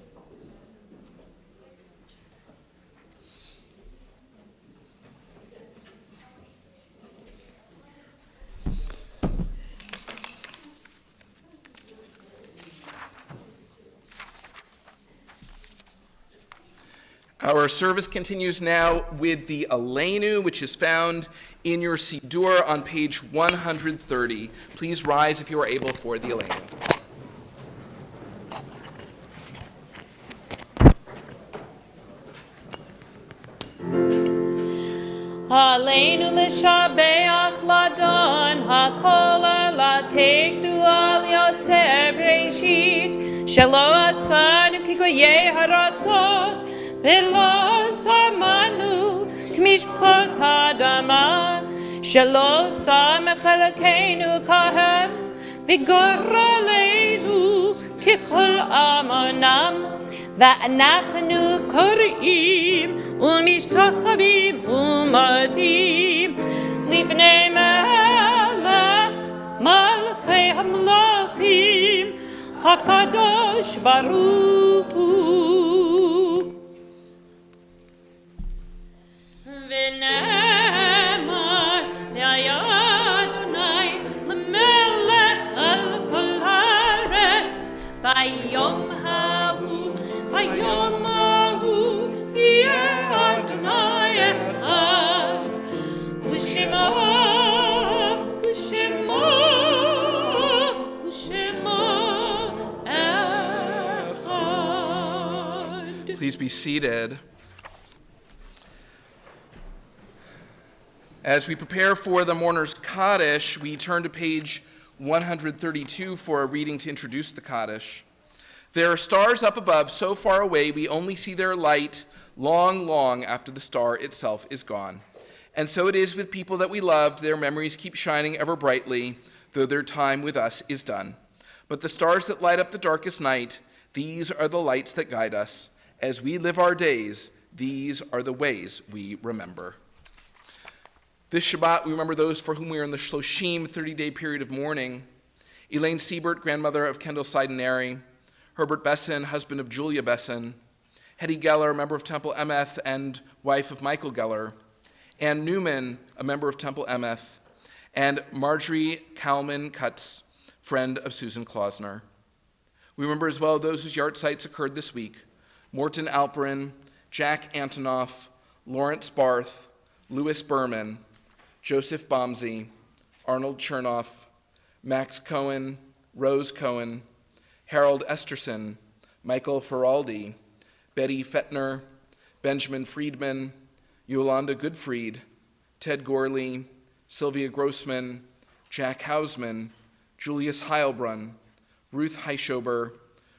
Our service continues now with the Aleinu, which is found in your Siddur on page 130. Please rise if you are able for the Aleinu. Aleinu l'shabeach ladon hakol latekdu al yoter breshit shelo asanu kigoyei haratzot velo samanu k'mishpchot adama shelo samech elokeinu kahem v'goraleinu kichol amonam ואנחנו קוראים ומשתחווים ומודים לפני מלך מלכי המלכים הקדוש ברוך הוא. ונאמר היה אדוני למלך על כל הארץ ביום ההוא ביום ההוא יהיה אדוני אחד ושמו אחד. Please be seated. As we prepare for the mourner's Kaddish, we turn to page 132 for a reading to introduce the Kaddish. There are stars up above, so far away we only see their light long, long after the star itself is gone. And so it is with people that we loved. Their memories keep shining ever brightly, though their time with us is done. But the stars that light up the darkest night, these are the lights that guide us. As we live our days, these are the ways we remember. This Shabbat, we remember those for whom we are in the Shloshim, 30-day period of mourning. Elaine Siebert, grandmother of Kendall Seidenary. Herbert Besson, husband of Julia Besson. Hetty Geller, member of Temple Emeth and wife of Michael Geller. Ann Newman, a member of Temple Emeth. And Marjorie Kalman Cutts, friend of Susan Klausner. We remember as well those whose yard sites occurred this week. Morton Alperin, Jack Antonoff, Lawrence Barth, Louis Berman, Joseph Bomsey, Arnold Chernoff, Max Cohen, Rose Cohen, Harold Esterson, Michael Feraldi, Betty Fettner, Benjamin Friedman, Yolanda Goodfried, Ted Gorley, Sylvia Grossman, Jack Hausman, Julius Heilbrunn, Ruth Heischober,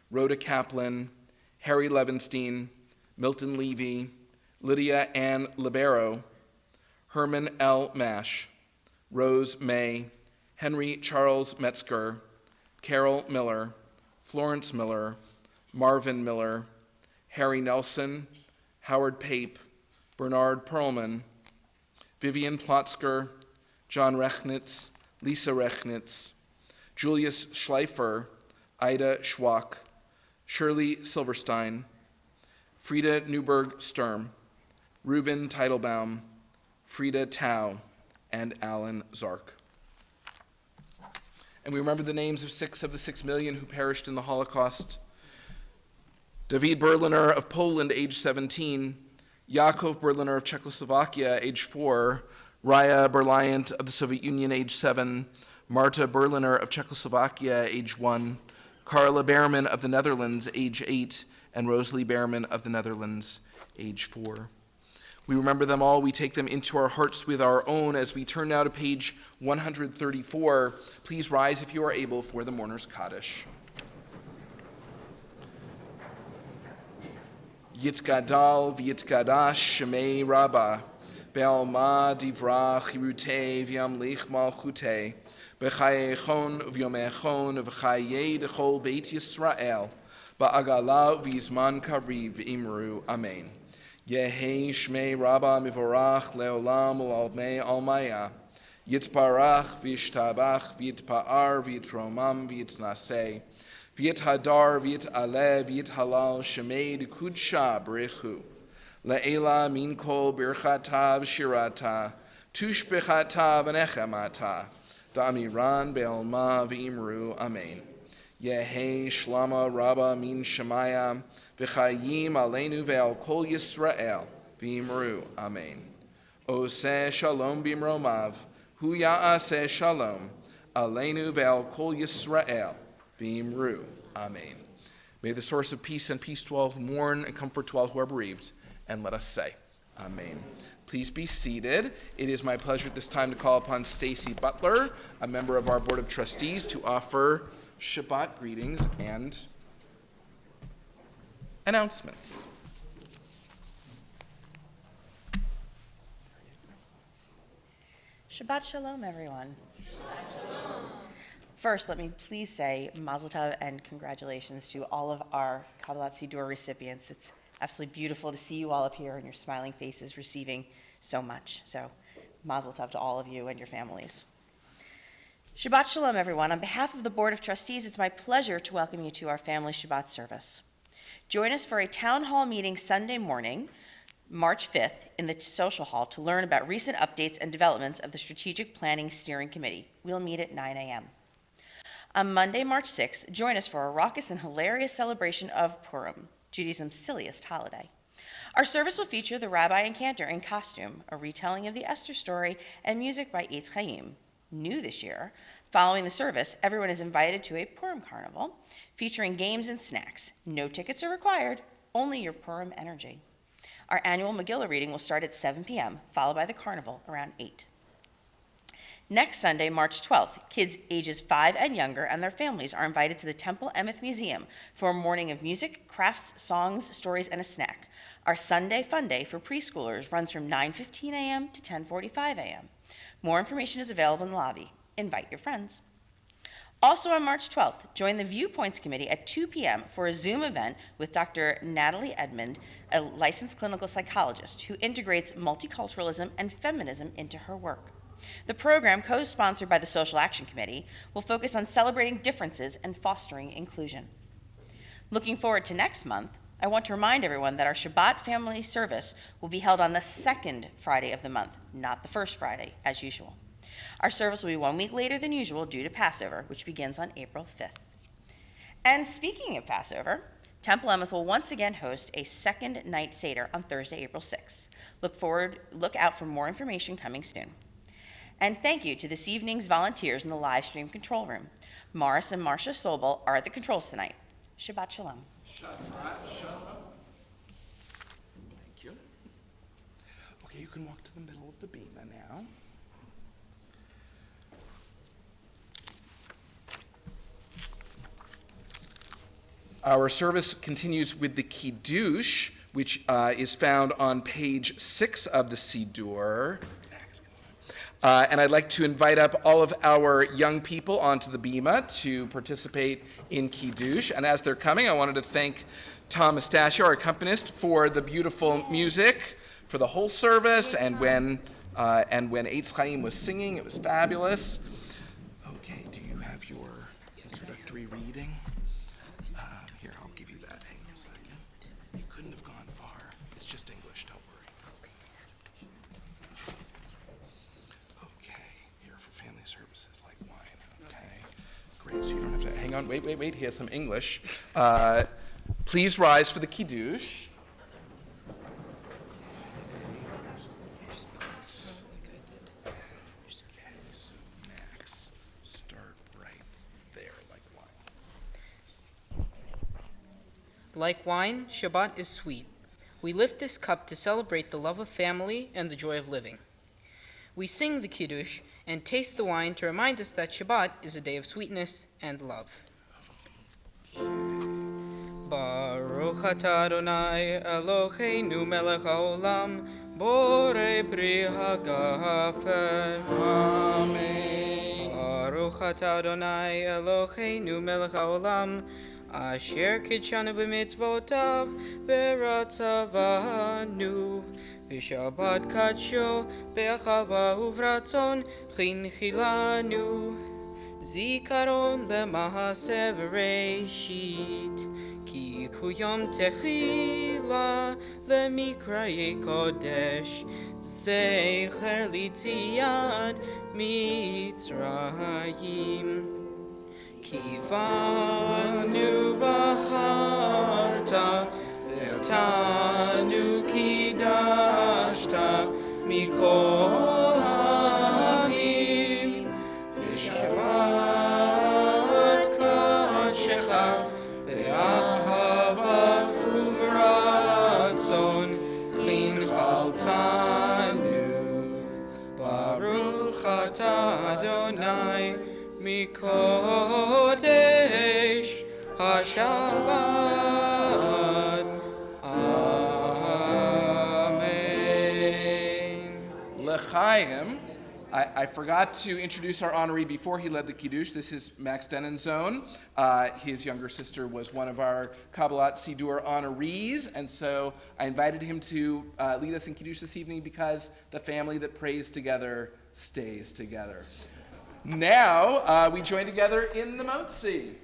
Rhoda Kaplan, Harry Levenstein, Milton Levy, Lydia Ann Libero, Herman L. Mash, Rose May, Henry Charles Metzger, Carol Miller, Florence Miller, Marvin Miller, Harry Nelson, Howard Pape, Bernard Perlman, Vivian Plotzker, John Rechnitz, Lisa Rechnitz, Julius Schleifer, Ida Schwach, Shirley Silverstein, Frida Newberg Sturm, Ruben Teitelbaum, Frida Tao, and Alan Zark. And we remember the names of 6 of the 6 million who perished in the Holocaust. David Berliner of Poland, age 17, Yakov Berliner of Czechoslovakia, age 4, Raya Berliant of the Soviet Union, age 7, Marta Berliner of Czechoslovakia, age 1, Carla Behrman of the Netherlands, age 8, and Rosalie Behrman of the Netherlands, age 4. We remember them all. We take them into our hearts with our own. As we turn now to page 134, please rise if you are able for the mourner's Kaddish. Yitkadal v'yitkadash shemei rabbah, be'alma divra chirutei v'yamlich malchutei, b'chayechon v'yomechon v'chayei dechol beit Yisrael, ba'agala v'yizman kariv v'imru. Amen. Yehi Shmei Rabba Mivorach Leolam U'Almei Almaya. Yitbarach v'yishtabach v'yitpa'ar v'yitromam v'yitnaseh v'yithadar v'yitaleh v'yithalal shemed kudsha b'rechu le'ela min kol birchata v'shirata tushbechata v'nechemata da'amiran be'olma v'imru amen. Yehi shlama rabba min shemaya v'chayim aleinu ve'al kol Yisrael v'imru amen. Oseh shalom b'imromav hu ya'aseh shalom aleinu ve'al kol Yisrael v'imru amen. May the source of peace and peace to all who mourn and comfort to all who are bereaved, and let us say amen. Please be seated. It is my pleasure at this time to call upon Stacy Butler, a member of our Board of Trustees, to offer Shabbat greetings and announcements. Shabbat Shalom, everyone. Shabbat Shalom. First, let me please say Mazel Tov and congratulations to all of our Kabbalat Siddur recipients. It's absolutely beautiful to see you all up here and your smiling faces receiving so much. So, Mazel Tov to all of you and your families. Shabbat Shalom, everyone. On behalf of the Board of Trustees, it's my pleasure to welcome you to our family Shabbat service. Join us for a town hall meeting Sunday morning, March 5th, in the social hall to learn about recent updates and developments of the Strategic Planning Steering Committee. We'll meet at 9 a.m. On Monday, March 6th, join us for a raucous and hilarious celebration of Purim, Judaism's silliest holiday. Our service will feature the rabbi and cantor in costume, a retelling of the Esther story, and music by Eitz Chaim. New this year, following the service, everyone is invited to a Purim carnival featuring games and snacks. No tickets are required, only your Purim energy. Our annual Megillah reading will start at 7 p.m., followed by the carnival around 8. Next Sunday, March 12th, kids ages 5 and younger and their families are invited to the Temple Emeth Museum for a morning of music, crafts, songs, stories, and a snack. Our Sunday Fun Day for preschoolers runs from 9:15 a.m. to 10:45 a.m. More information is available in the lobby. Invite your friends. Also on March 12th, join the Viewpoints Committee at 2 p.m. for a Zoom event with Dr. Natalie Edmond, a licensed clinical psychologist who integrates multiculturalism and feminism into her work. The program, co-sponsored by the Social Action Committee, will focus on celebrating differences and fostering inclusion. Looking forward to next month, I want to remind everyone that our Shabbat family service will be held on the second Friday of the month, not the first Friday, as usual. Our service will be 1 week later than usual due to Passover, which begins on April 5th. And speaking of Passover, Temple Emeth will once again host a second night Seder on Thursday, April 6th. Look out for more information coming soon. And thank you to this evening's volunteers in the live stream control room. Morris and Marcia Sobel are at the controls tonight. Shabbat Shalom. Shabbat Shalom. Thank you. Okay, you can walk to the middle of the bima now. Our service continues with the Kiddush, which is found on page 6 of the Siddur. And I'd like to invite up all of our young people onto the bima to participate in Kiddush. And as they're coming, I wanted to thank Tom Mustachio, our accompanist, for the beautiful music for the whole service. And when Eitz Chaim was singing, it was fabulous. Okay, do you have your introductory reading? Here, I'll give you that. Hang on a second. You couldn't have gone far. It's just English, don't worry. Family services like wine, okay? Great, so you don't have to, hang on, wait, he has some English. Please rise for the Kiddush. Okay, so Max, start right there, like wine. Like wine, Shabbat is sweet. We lift this cup to celebrate the love of family and the joy of living. We sing the Kiddush and taste the wine to remind us that Shabbat is a day of sweetness and love. Baruch atah Adonai Eloheinu melech haolam borei pri hagafen. Amen. Baruch atah Adonai Eloheinu melech haolam asher kidshanu b'mitzvotav v'ratzavanu ושבת קדשו באחווה וברצון חינכילנו. זיכרון למעשה בראשית, כי הוא יום תחילה למקראי קודש, זכר ליציאת מצרים. כי בנו בחרת, ואותנו קידשת מכל העמים, בשבת קדשך באהבה וברצון חינכלתנו. ברוך אתה אדוני מקודש השבת. Amen. L'chaim. I forgot to introduce our honoree before he led the Kiddush. This is Max Denenzone. His younger sister was one of our Kabbalat Sidur honorees, and so I invited him to lead us in Kiddush this evening because the family that prays together stays together. Now, we join together in the Motzi.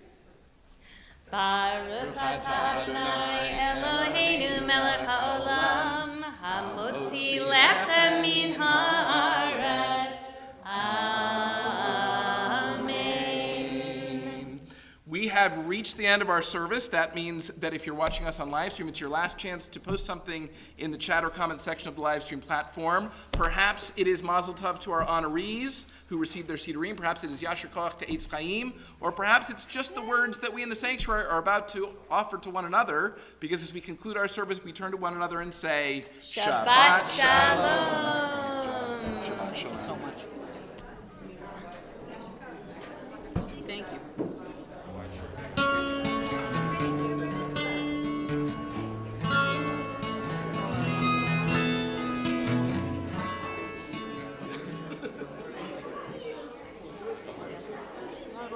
Baruch atah Adonai Eloheinu melech haolam, hamotzi lechem min haaretz. Amen. We have reached the end of our service. That means that if you're watching us on live stream, it's your last chance to post something in the chat or comment section of the live stream platform. Perhaps it is Mazel Tov to our honorees who received their Sidurim. Perhaps it is Yasher Koach to Eitz Chaim. Or perhaps it's just the words that we in the sanctuary are about to offer to one another, because as we conclude our service, we turn to one another and say, Shabbat Shalom. Shabbat Shalom. Thank you so much.